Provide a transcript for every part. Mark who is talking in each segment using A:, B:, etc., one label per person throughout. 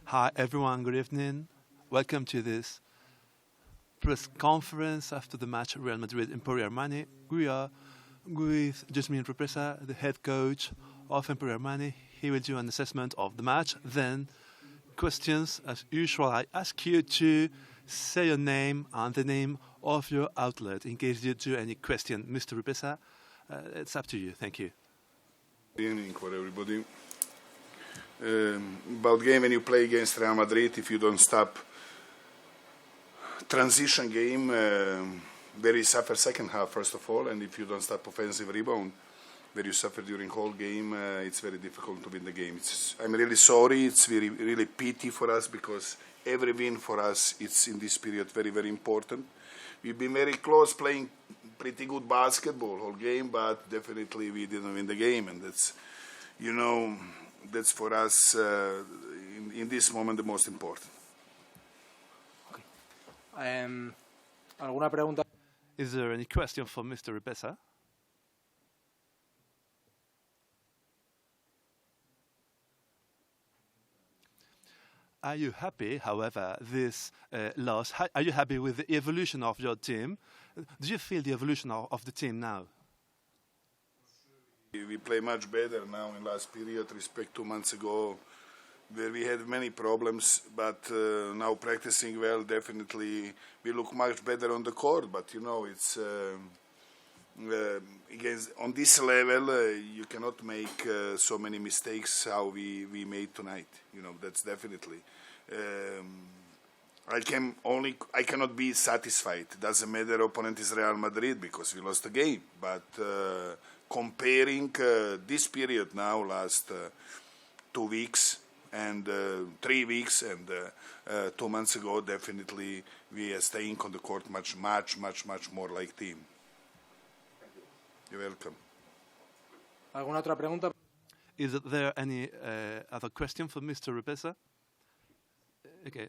A: Hi, everyone. Good evening. Welcome to this press conference after the match Real Madrid Emporio Armani. We are with Jasmine Represa, the head coach of Emporio Armani. He will do an assessment of the match. Then, questions as usual. I ask you to say your name and the name of your outlet in case you do any question. Mr. Represa, it's up to you. Thank you.
B: Good evening for everybody. About game when you play against Real Madrid, if you don't stop transition game, where you suffer second half first of all, and if you don't stop offensive rebound, where you suffer during whole game, it's very difficult to win the game. I'm really sorry. It's really pity for us because every win for us, it's in this period very, very important. We've been very close playing pretty good basketball whole game, but definitely we didn't win the game, and that's for us in this moment the most important.
C: ¿Alguna pregunta?
A: Is there any question for Mr. Represa? Are you happy, however, this loss? Are you happy with the evolution of your team? Do you feel the evolution of the team now?
B: We play much better now in last period respect 2 months ago, where we had many problems, but now practicing well, definitely we look much better on the court. But it's against on this level, you cannot make so many mistakes how we made tonight. That's definitely. I cannot be satisfied. It doesn't matter opponent is Real Madrid because we lost the game, but. Comparing this period now, last 2 weeks and 3 weeks and 2 months ago, definitely we are staying on the court much more like team. You're welcome.
C: ¿Alguna otra pregunta?
A: Is there any other question for Mr. Represa? Okay.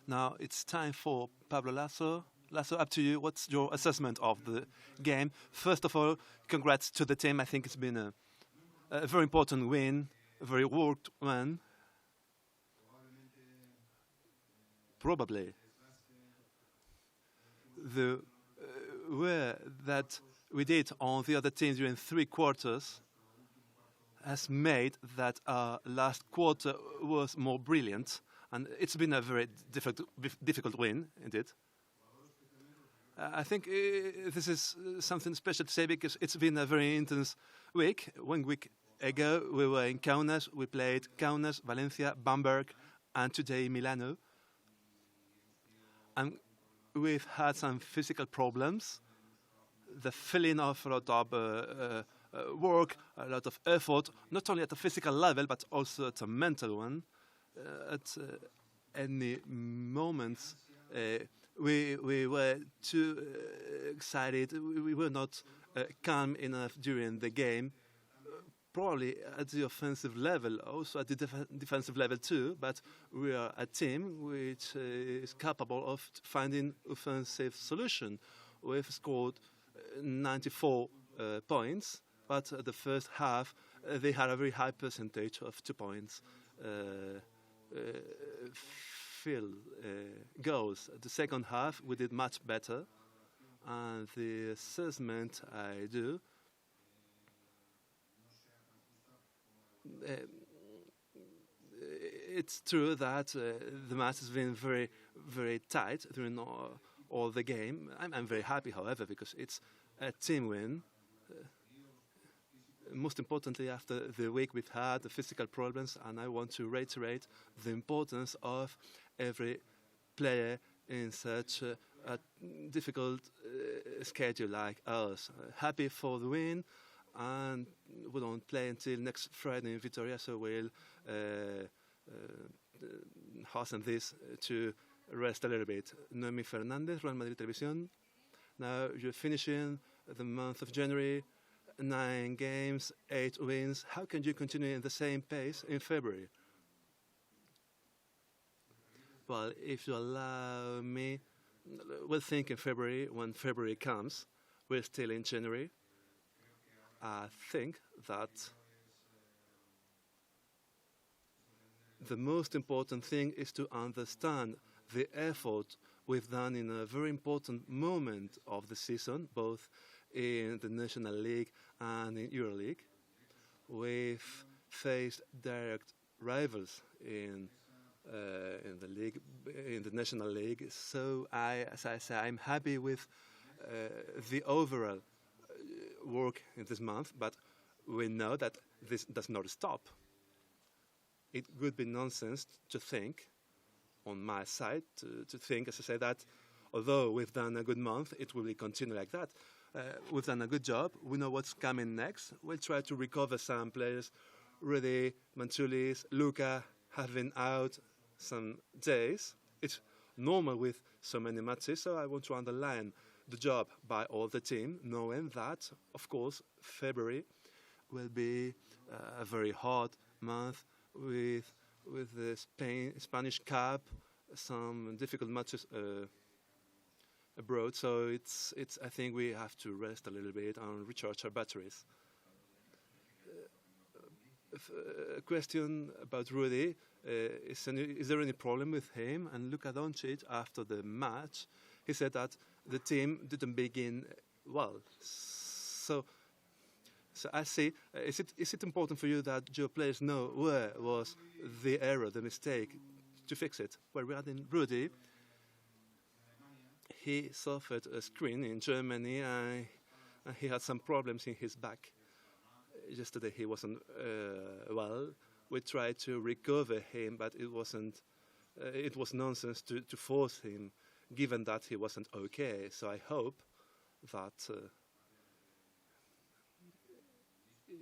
A: Now it's time for Pablo Lasso. Lasso, up to you. What's your assessment of the game? First of all, congrats to the team. I think it's been a very important win, a very worked one. Probably the way that we did on the other teams during 3 quarters has made that our last quarter was more brilliant, and it's been a very difficult win, indeed. I think this is something special to say because it's been a very intense week. 1 week ago, we were in Kaunas. We played Kaunas, Valencia, Bamberg, and today Milano. And we've had some physical problems. The feeling of a lot of work, a lot of effort, not only at the physical level, but also at a mental one. At any moment, we were too excited. We were not calm enough during the game. Probably at the offensive level, also at the defensive level too, but we are a team which is capable of finding offensive solution. We've scored 94 points, but the first half they had a very high percentage of 2 points goals. The second half we did much better, and the assessment I do, it's true that the match has been very, very tight during all the game. I'm very happy, however, because it's a team win. Most importantly, after the week we've had, the physical problems, and I want to reiterate the importance of every player in such a difficult schedule like ours. Happy for the win, and we don't play until next Friday in Vitoria, so we'll hasten this to rest a little bit. Noemi Fernandez, Real Madrid Televisión. Now you're finishing the month of January, 9 games, 8 wins. How can you continue in the same pace in February? Well, if you allow me, we'll think in February. When February comes, we're still in January. I think that the most important thing is to understand the effort we've done in a very important moment of the season, both in the National League and in EuroLeague. We've faced direct rivals in the league, in the National League. So as I say, I'm happy with the overall work in this month, but we know that this does not stop. It would be nonsense to think, on my side, to think, as I say, that although we've done a good month, it will continue like that. We've done a good job. We know what's coming next. We'll try to recover some players. Rudy, Manchulis, Luca have been out some days. It's normal with so many matches, so I want to underline the job by all the team, knowing that, of course, February will be a very hard month with the Spanish Cup, some difficult matches abroad. So it's. I think we have to rest a little bit and recharge our batteries. A question about Rudy. Is there any problem with him? And Luka Doncic, after the match, he said that the team didn't begin well. So I see. Is it important for you that your players know where was the error, the mistake, to fix it? Well, regarding Rudy, he suffered a screen in Germany, and he had some problems in his back. Yesterday he wasn't well. We tried to recover him, but it wasn't. It was nonsense to force him, given that he wasn't okay. So I hope that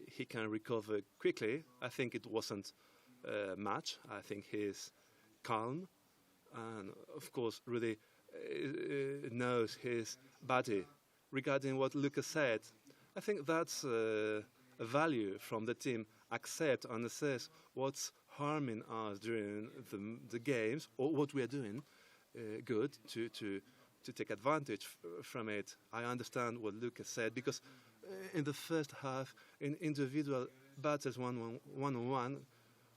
A: he can recover quickly. I think it wasn't much. I think he's calm, and of course, Rudy knows his body. Regarding what Lucas said, I think that's a value from the team. Accept and assess what's harming us during the games or what we are doing. good to take advantage from it. I understand what Lucas said, because in the first half, in individual battles, one-on-one,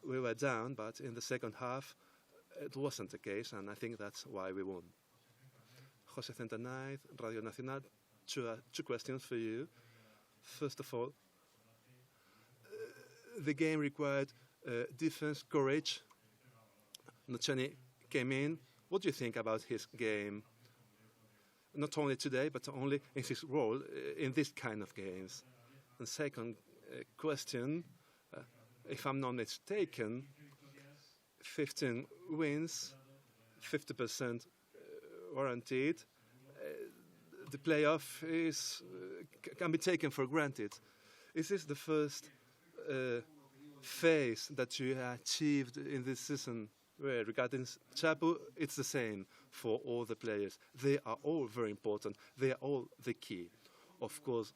A: we were down, but in the second half, it wasn't the case, and I think that's why we won. Jose Centenay, Radio Nacional, two questions for you. First of all, the game required defense, courage. Noceni came in. What do you think about his game? Not only today, but only in his role in this kind of games. And second question, if I'm not mistaken, 15 wins, 50% warranted. The playoff can be taken for granted. Is this the first phase that you achieved in this season? Well, regarding Chapu, it's the same for all the players. They are all very important. They are all the key. Of course,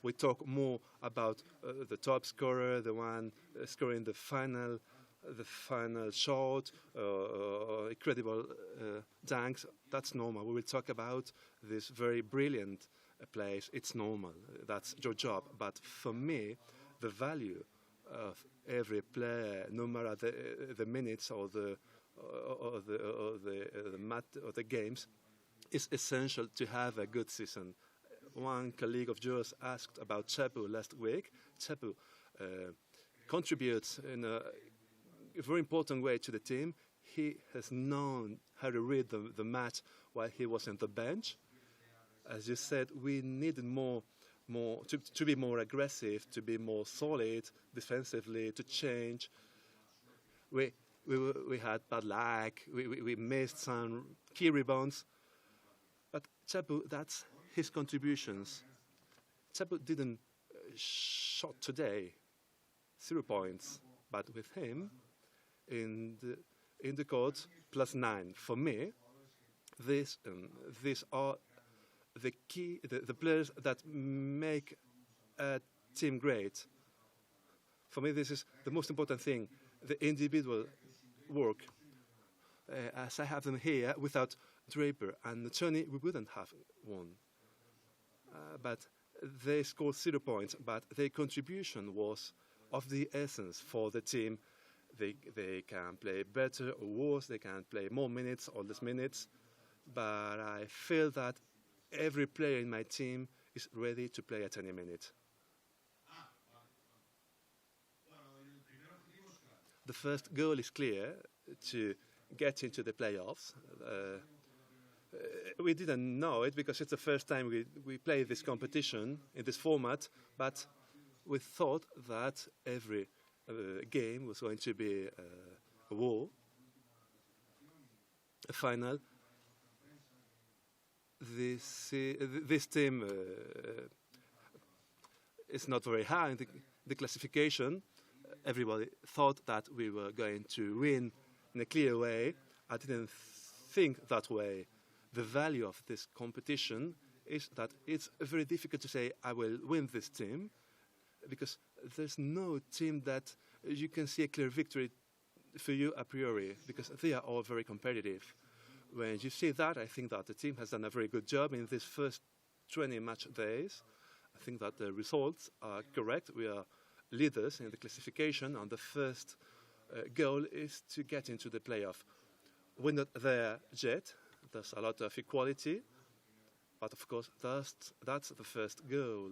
A: we talk more about the top scorer, the one scoring the final shot, incredible dunks. That's normal. We will talk about this very brilliant players. It's normal. That's your job. But for me, the value of every player, no matter the minutes or the games, is essential to have a good season. One colleague of yours asked about Chapu last week. Chapu contributes in a very important way to the team. He has known how to read the match while he was on the bench. As you said, we needed to be more aggressive, to be more solid defensively, to change. We had bad luck. We missed some key rebounds. But Chapu, that's his contributions. Chapu didn't shot today, 0 points. But with him in the court, +9. For me, these are the key, the players that make a team great. For me, this is the most important thing, the individual work. As I have them here, without Draper and Tony, we wouldn't have won. But they scored 0 points, but their contribution was of the essence for the team. They can play better or worse, they can play more minutes or less minutes, but I feel that every player in my team is ready to play at any minute. The first goal is clear, to get into the playoffs. We didn't know it because it's the first time we play this competition in this format, but we thought that every game was going to be a war, a final. This team is not very high in the classification. Everybody thought that we were going to win in a clear way. I didn't think that way. The value of this competition is that it's very difficult to say, I will win this team, because there's no team that you can see a clear victory for you a priori, because they are all very competitive. When you see that, I think that the team has done a very good job in these first 20 match days. I think that the results are correct. We are leaders in the classification, and the first goal is to get into the playoff. We're not there yet. There's a lot of equality, but of course that's the first goal.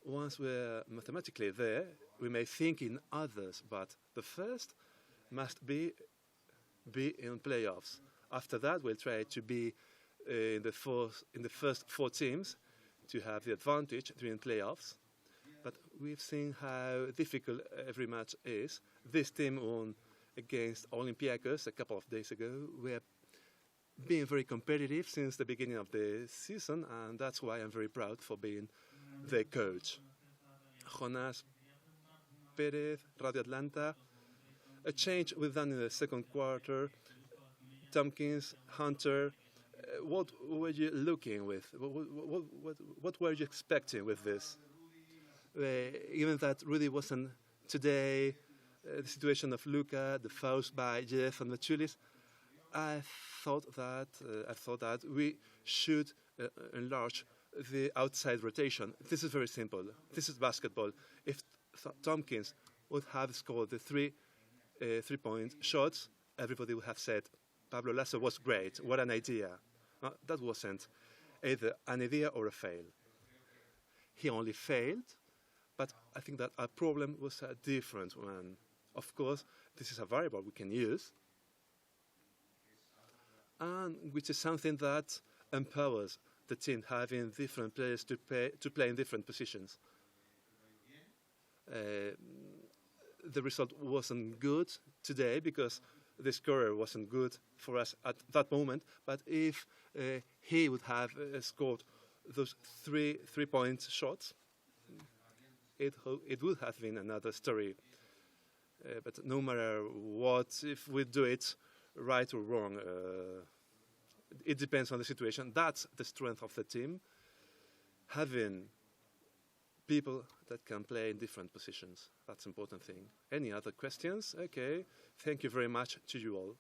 A: Once we're mathematically there, we may think in others, but the first must be in playoffs. After that, we'll try to be in the first 4 teams to have the advantage during playoffs. But we've seen how difficult every match is. This team won against Olympiacos a couple of days ago. We're being very competitive since the beginning of the season, and that's why I'm very proud for being the coach. Jonas Perez, Radio Atlanta. A change we've done in the second quarter. Tompkins, Hunter, what were you looking with? What were you expecting with this? Even that Rudy wasn't today, the situation of Luca, the fouls by Jeff and Machulis, I thought that we should enlarge the outside rotation. This is very simple. This is basketball. If Tompkins would have scored the three-point shots, everybody would have said, Pablo Lasso was great. What an idea. No, that wasn't either an idea or a fail. He only failed, but I think that our problem was a different one. Of course, this is a variable we can use, and which is something that empowers the team, having different players to play in different positions. The result wasn't good today because the scorer wasn't good for us at that moment, but if he would have scored those three-point shots, it would have been another story. But no matter what, if we do it right or wrong, it depends on the situation. That's the strength of the team, having people that can play in different positions. That's an important thing. Any other questions? Okay. Thank you very much to you all.